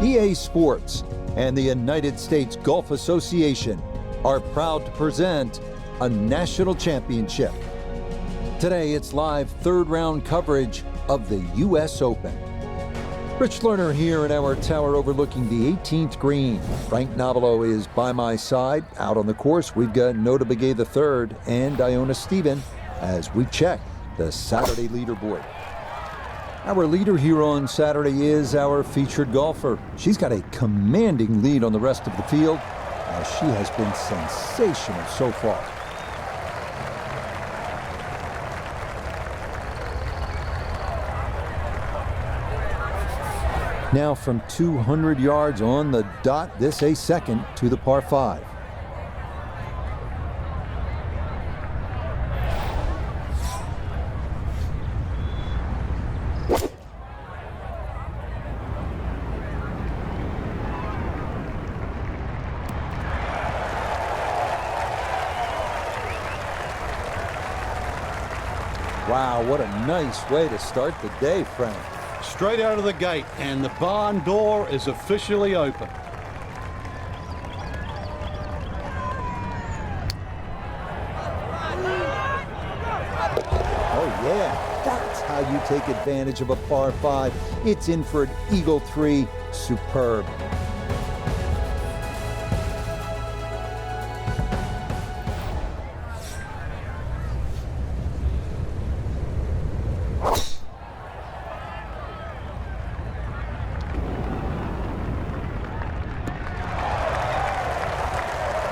EA Sports, and the United States Golf Association are proud to present a national championship. Today, it's live third-round coverage of the U.S. Open. Rich Lerner here in our tower overlooking the 18th green. Frank Nobilo is by my side. Out on the course, we've got Nota Begay III and Iona Stephen as we check the Saturday leaderboard. Our leader here on Saturday is our featured golfer. She's got a commanding lead on the rest of the field, as she has been sensational so far. Now from 200 yards on the dot, this a second to the par 5. Wow, what a nice way to start the day, Frank. Straight out of the gate, and the barn door is officially open. Oh yeah, that's how you take advantage of a par 5. It's in for an Eagle 3. Superb.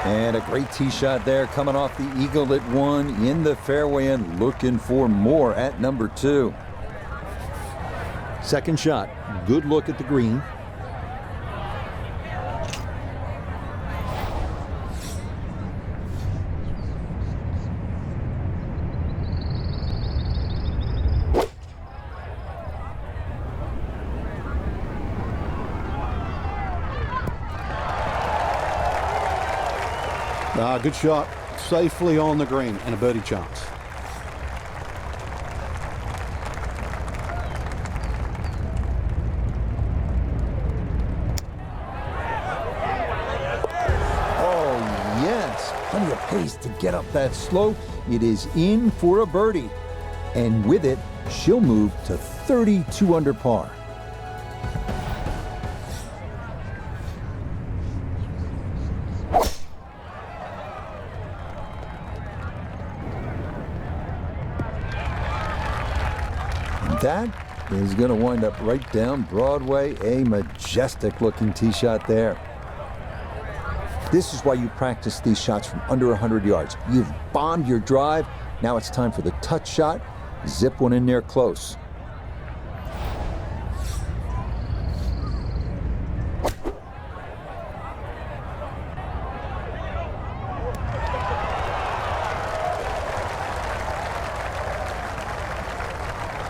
And a great tee shot there, coming off the eagle at 1 in the fairway and looking for more at number 2. Second shot, good look at the green. Good shot, safely on the green, and a birdie chance. Oh yes, plenty of pace to get up that slope. It is in for a birdie, and with it, she'll move to 32 under par. That is going to wind up right down Broadway. A majestic looking tee shot there. This is why you practice these shots from under 100 yards. You've bombed your drive. Now it's time for the touch shot. Zip one in there close.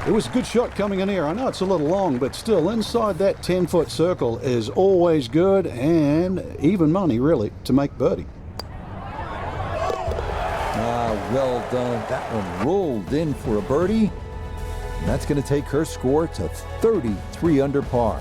It was a good shot coming in here. I know it's a little long, but still inside that 10-foot circle is always good, and even money, really, to make birdie. Well done. That one rolled in for a birdie. And that's going to take her score to 33 under par.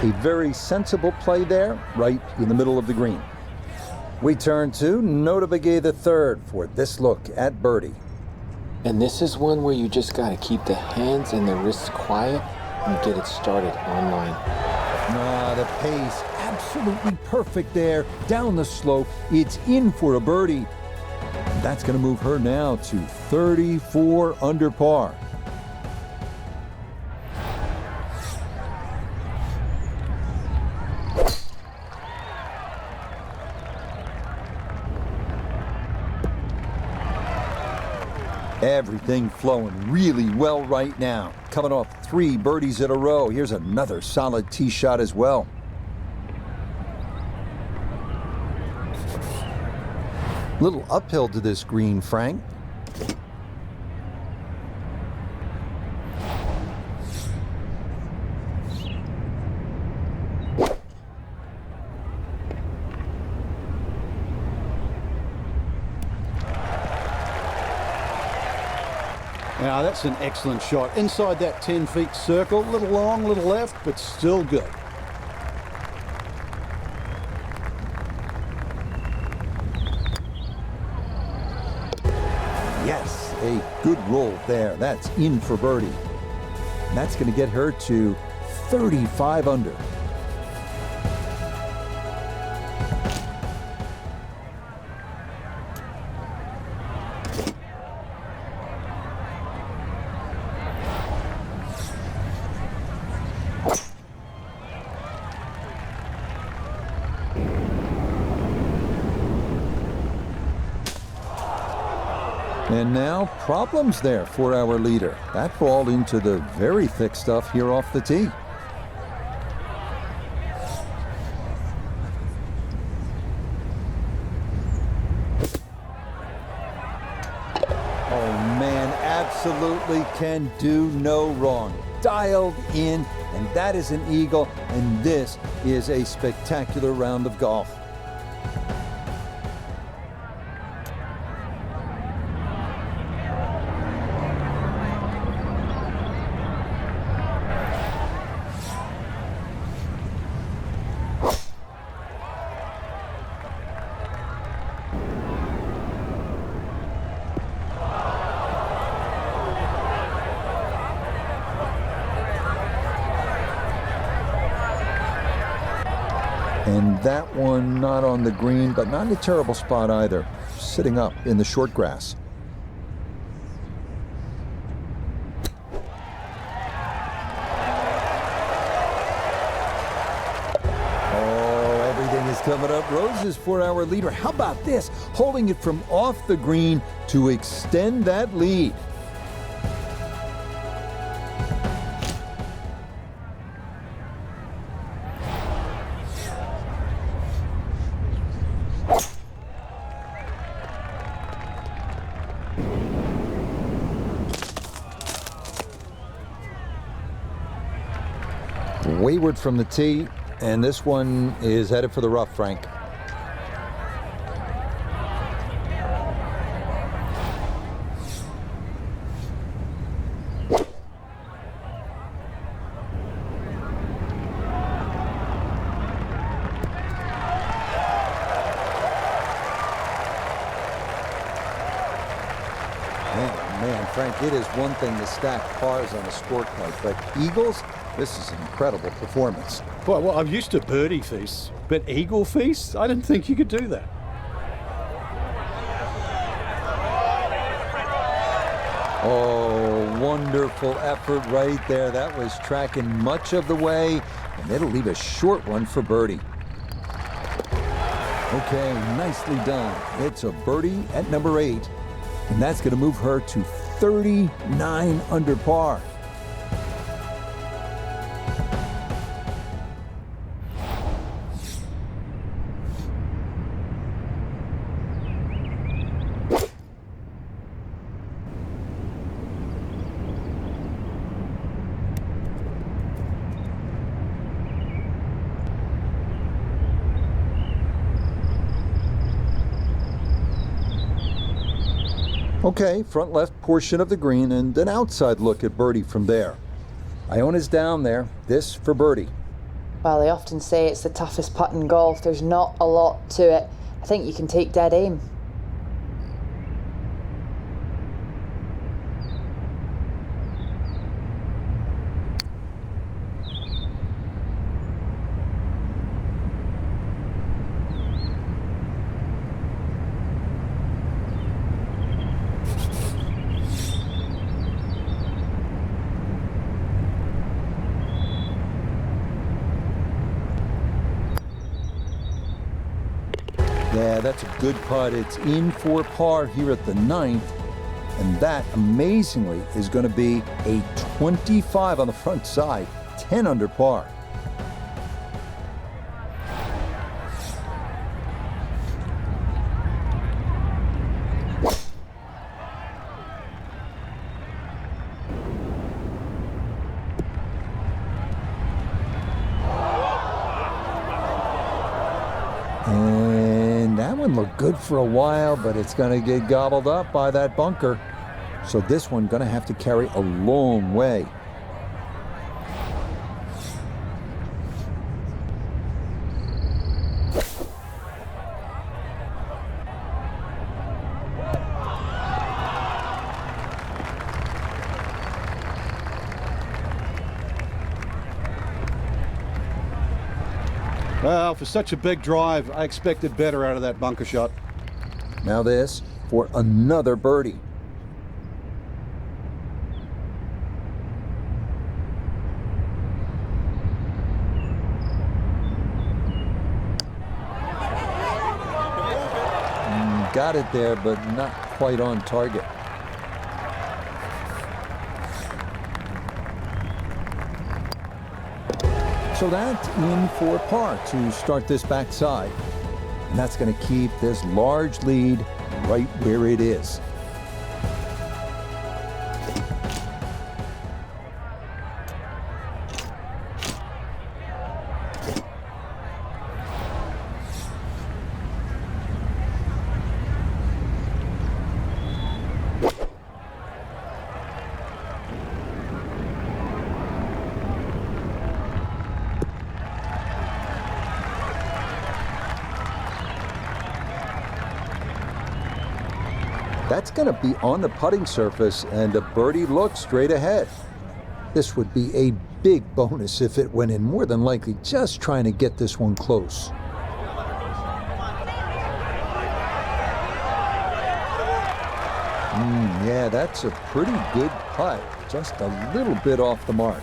A very sensible play there, right in the middle of the green. We turn to Nota Begay III for this look at birdie. And this is one where you just got to keep the hands and the wrists quiet and get it started online. The pace, absolutely perfect there. Down the slope, it's in for a birdie. That's going to move her now to 34 under par. Everything flowing really well right now. Coming off 3 birdies in a row. Here's another solid tee shot as well. Little uphill to this green, Frank. Now that's an excellent shot. Inside that 10 feet circle, a little long, a little left, but still good. Yes, a good roll there. That's in for birdie. And that's going to get her to 35 under. And now problems there for our leader. That ball into the very thick stuff here off the tee. Oh man, absolutely can do no wrong. Dialed in, and that is an eagle, and this is a spectacular round of golf. And that one not on the green, but not in a terrible spot either. Sitting up in the short grass. Oh, everything is coming up roses for our leader. How about this? Holding it from off the green to extend that lead. Wayward from the tee, and this one is headed for the rough, Frank. Man, Frank, it is one thing to stack pars on a scorecard, but eagles, this is an incredible performance. Boy, well, I'm used to birdie feasts, but eagle feasts? I didn't think you could do that. Oh, wonderful effort right there. That was tracking much of the way, and it'll leave a short one for birdie. Okay, nicely done. It's a birdie at number 8, and that's going to move her to 39 under par. Okay, front left portion of the green and an outside look at birdie from there. Iona's down there. This for birdie. Well, they often say it's the toughest putt in golf. There's not a lot to it. I think you can take dead aim. Yeah, that's a good putt. It's in for par here at the 9th. And that, amazingly, is going to be a 25 on the front side, 10 under par. And that one looked good for a while, but it's going to get gobbled up by that bunker. So this one gonna have to carry a long way. Well, for such a big drive, I expected better out of that bunker shot. Now this for another birdie. Got it there, but not quite on target. So that's in for par to start this backside. And that's going to keep this large lead right where it is. That's going to be on the putting surface, and a birdie look straight ahead. This would be a big bonus if it went in, more than likely just trying to get this one close. Yeah, that's a pretty good putt, just a little bit off the mark.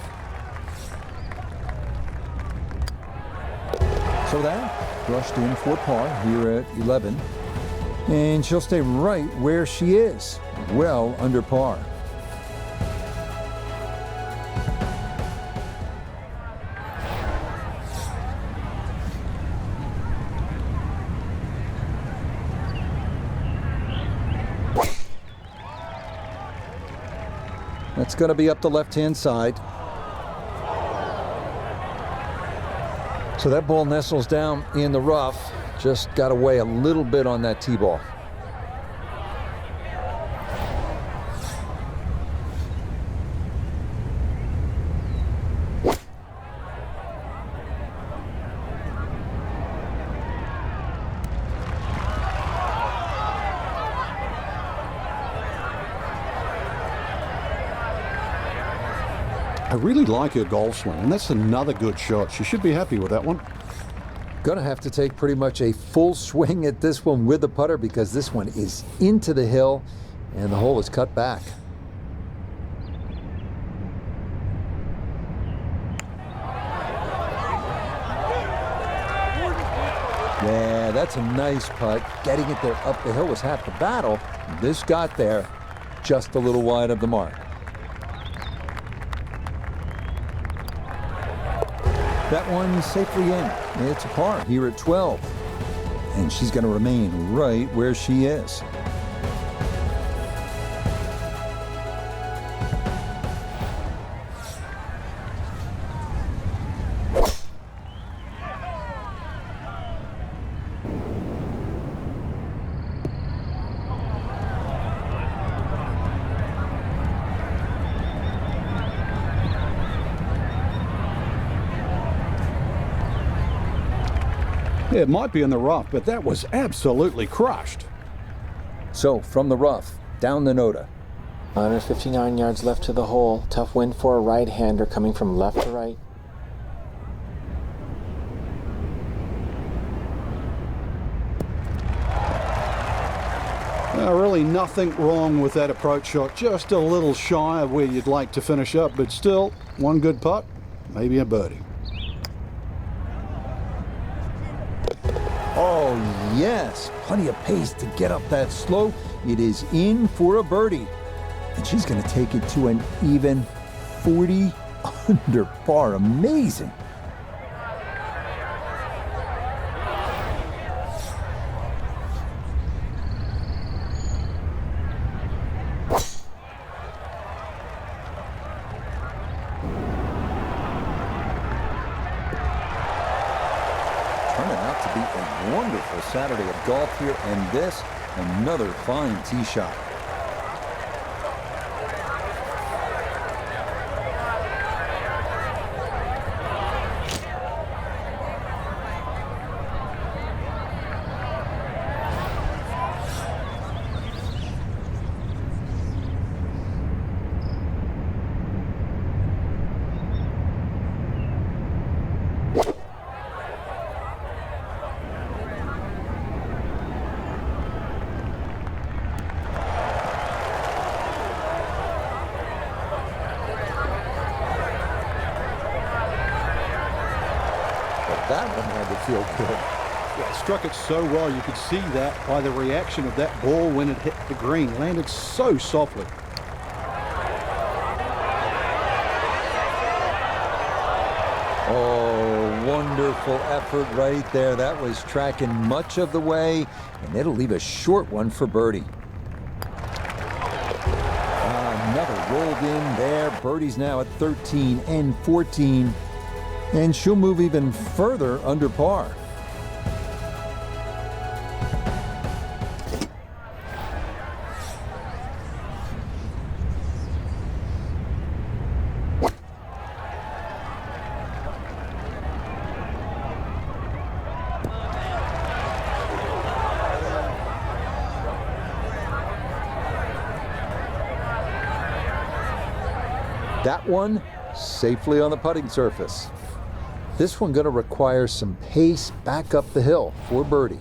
So that brushed in for par here at 11. And she'll stay right where she is, well under par. That's going to be up the left-hand side. So that ball nestles down in the rough. Just got away a little bit on that tee ball. I really like her golf swing, and that's another good shot. She should be happy with that one. Gonna have to take pretty much a full swing at this one with the putter, because this one is into the hill and the hole is cut back. Yeah, that's a nice putt. Getting it there up the hill was half the battle. This got there just a little wide of the mark. That one's safely in. It's a par here at 12. And she's going to remain right where she is. Yeah, it might be in the rough, but that was absolutely crushed. So from the rough, down the Noda. 159 yards left to the hole. Tough wind for a right-hander coming from left to right. Really nothing wrong with that approach shot. Just a little shy of where you'd like to finish up, but still, one good putt, maybe a birdie. Oh, yes. Plenty of pace to get up that slope. It is in for a birdie. And she's going to take it to an even 40 under par. Amazing. Turning out to be a wonderful Saturday of golf here, and this, another fine tee shot. that one had to feel good. Yeah, struck it so well. You could see that by the reaction of that ball when it hit the green. Landed so softly. Oh, wonderful effort right there. That was tracking much of the way, and it'll leave a short one for birdie. Another rolled in there. Birdie's now at 13 and 14, and she'll move even further under par. That one safely on the putting surface. This one going to require some pace back up the hill for birdie.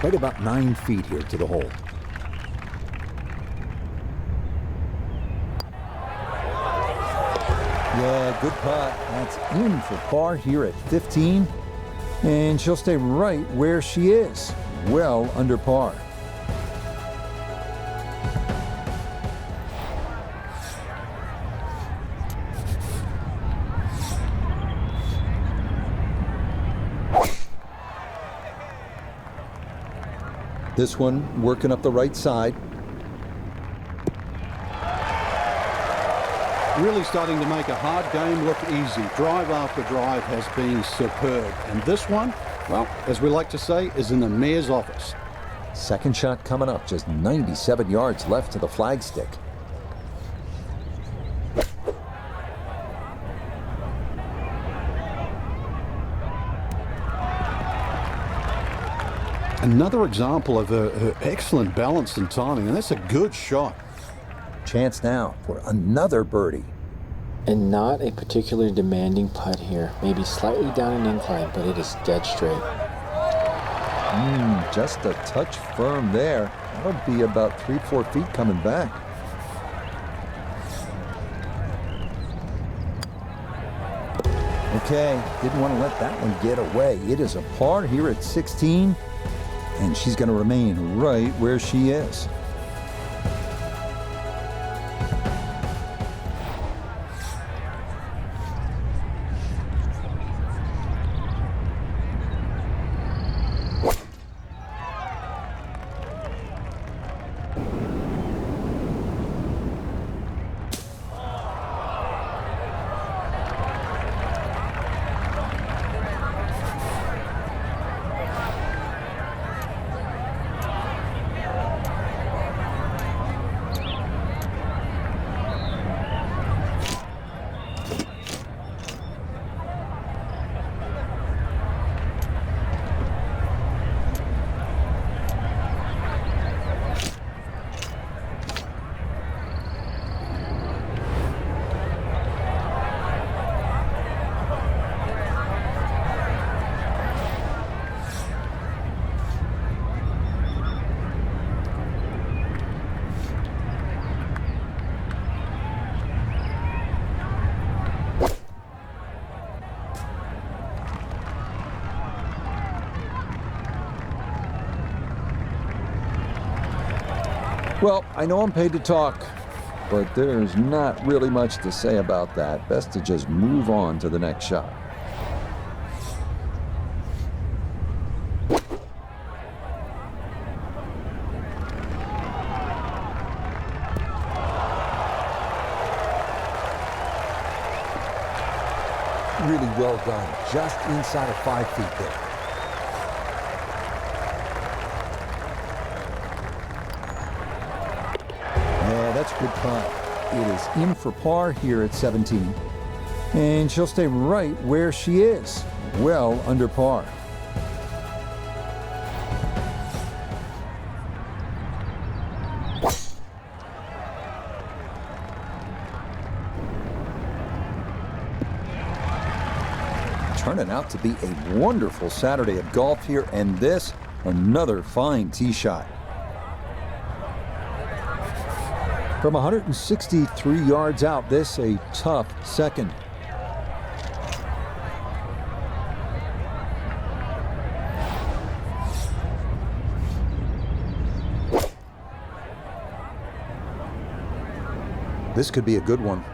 Right about 9 feet here to the hole. Yeah, good putt. That's in for par here at 15. And she'll stay right where she is, well under par. This one working up the right side. Really starting to make a hard game look easy. Drive after drive has been superb. And this one, well, as we like to say, is in the mayor's office. Second shot coming up, just 97 yards left to the flagstick. Another example of her excellent balance and timing, and that's a good shot. Chance now for another birdie. And not a particularly demanding putt here. Maybe slightly down an incline, but it is dead straight. Just a touch firm there. That'll be about 3-4 feet coming back. Okay, didn't want to let that one get away. It is a par here at 16, and she's going to remain right where she is. Well, I know I'm paid to talk, but there's not really much to say about that. Best to just move on to the next shot. Really well done, just inside of 5 feet there. Yeah, that's a good putt. It is in for par here at 17. And she'll stay right where she is, well under par. turning out to be a wonderful Saturday of golf here, and this, another fine tee shot. From 163 yards out, this a tough second. This could be a good one.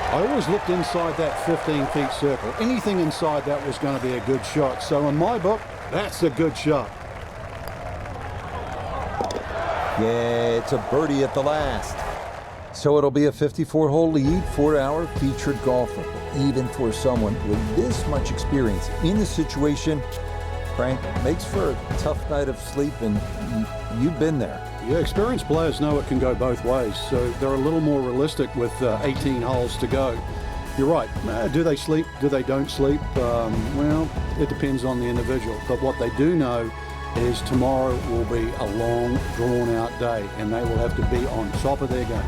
I always looked inside that 15 feet circle. Anything inside that was going to be a good shot. So in my book, that's a good shot. Yeah, it's a birdie at the last. So it'll be a 54-hole lead for our featured golfer. Even for someone with this much experience in the situation, Frank, makes for a tough night of sleep, and you've been there. Yeah, experienced players know it can go both ways, so they're a little more realistic with 18 holes to go. You're right. Do they sleep? Do they don't sleep? Well, it depends on the individual. But what they do know is tomorrow will be a long, drawn-out day, and they will have to be on top of their game.